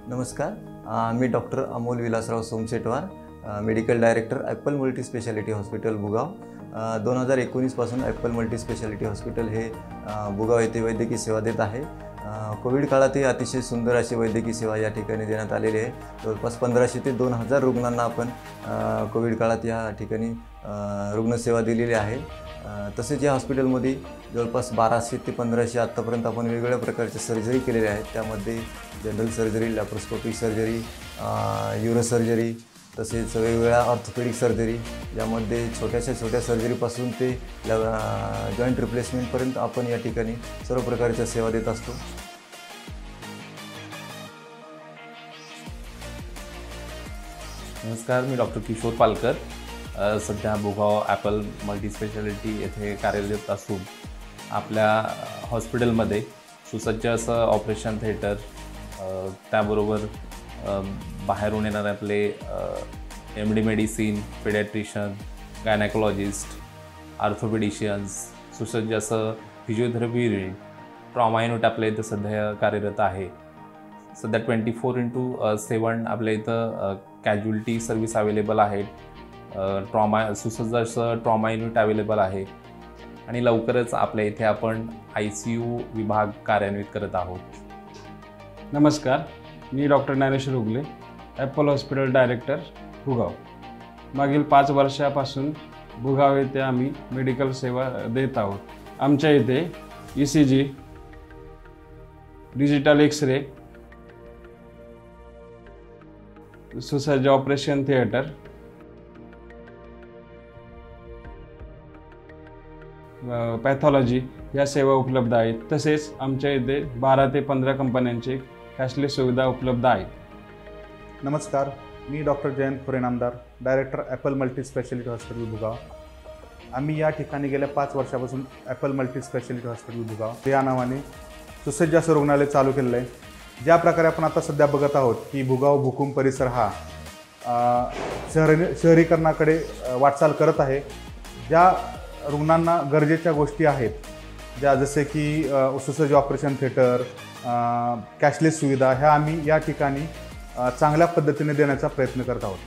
नमस्कार. मी doctor Amol Vilasrao Somshetwar, medical director Apple multispeciality hospital बुगाव. 2019 पासून ॲपल मल्टीस्पेशालिटी हॉस्पिटल हे बुगाव येथे वैद्यकीय सेवा देत आहे. कोविड काळातही अतिशय सुंदर अशी वैद्यकीय सेवा या ठिकाणी देण्यात आलेली आहे. जवळपास 1500 ते 2000 रुग्णांना आपण कोविड काळात या ठिकाणी रुग्णसेवा दिलेली आहे. तसेच या हॉस्पिटलमध्ये जवळपास 1200 ते 1500 आत्तापर्यंत आपण वेगवेगळ्या प्रकारच्या सर्जरी केलेल्या आहेत. त्यामध्ये general surgery, laparoscopic surgery, euro surgery, तसेच वेगवेगळ्या ऑर्थोपेडिक सर्जरी, यामध्ये छोट्या सर्जरीपासून ते जॉईंट रिप्लेसमेंटपर्यंत आपण या ठिकाणी सर्व प्रकारच्या सेवा देत असतो. नमस्कार, मी डॉक्टर किशोर पालकर. सध्या बुगाव ॲपल मल्टीस्पेशालिटी येथे कार्यरत असून आपल्या हॉस्पिटलमध्ये सुसज्ज असं ऑपरेशन थिएटर, त्याबरोबर बाहेरून येणारे आपले MD मेडिसिन, पेडियाट्रिशियन, गायनेकोलॉजिस्ट, आर्थोपेडिशियन्स, सुसज्ज असं फिजिओथेरपी युनिट, ट्रॉमा युनिट आपल्या इथं सध्या कार्यरत आहे. सध्या 24x7 आपल्या इथं कॅज्युअल्टी सर्व्हिस अवेलेबल आहे. सुसज्ज असं ट्रॉमा युनिट अवेलेबल आहे आणि लवकरच आपल्या इथे आपण ICU विभाग कार्यान्वित करत आहोत. नमस्कार, मी डॉक्टर ज्ञानेश्वर उगले, ॲपल हॉस्पिटल डायरेक्टर बुगाव. मागील 5 वर्षापासून बुगाव येथे आम्ही मेडिकल सेवा देत आहोत. आमच्या इथे ECG, डिजिटल एक्स-रे, सुसज्ज ऑपरेशन थिएटर, पॅथॉलॉजी या सेवा उपलब्ध आहेत. तसेच आमच्या इथे 12 ते 15 कंपन्यांचे कॅशलेस सुविधा उपलब्ध आहेत. नमस्कार, मी डॉक्टर जयंत खुरे नामदार, डायरेक्टर ॲपल मल्टीस्पेशालिटी हॉस्पिटल बुगाव. आम्ही या ठिकाणी गेल्या 5 वर्षापासून ॲपल मल्टीस्पेशालिटी हॉस्पिटल बुगाव या नावाने सुसज्ज असं रुग्णालय चालू केलेलं आहे. ज्या प्रकारे आपण आता सध्या बघत आहोत की बुगाव भुकुम परिसर हा शहरीकरणाकडे वाटचाल करत आहे. ज्या रुग्णांना गरजेच्या गोष्टी आहेत, ज्या जसे की सुसज्ज ऑपरेशन थिएटर, कॅशलेस सुविधा, ह्या आम्ही या ठिकाणी चांगल्या पद्धतीने देण्याचा प्रयत्न करत आहोत.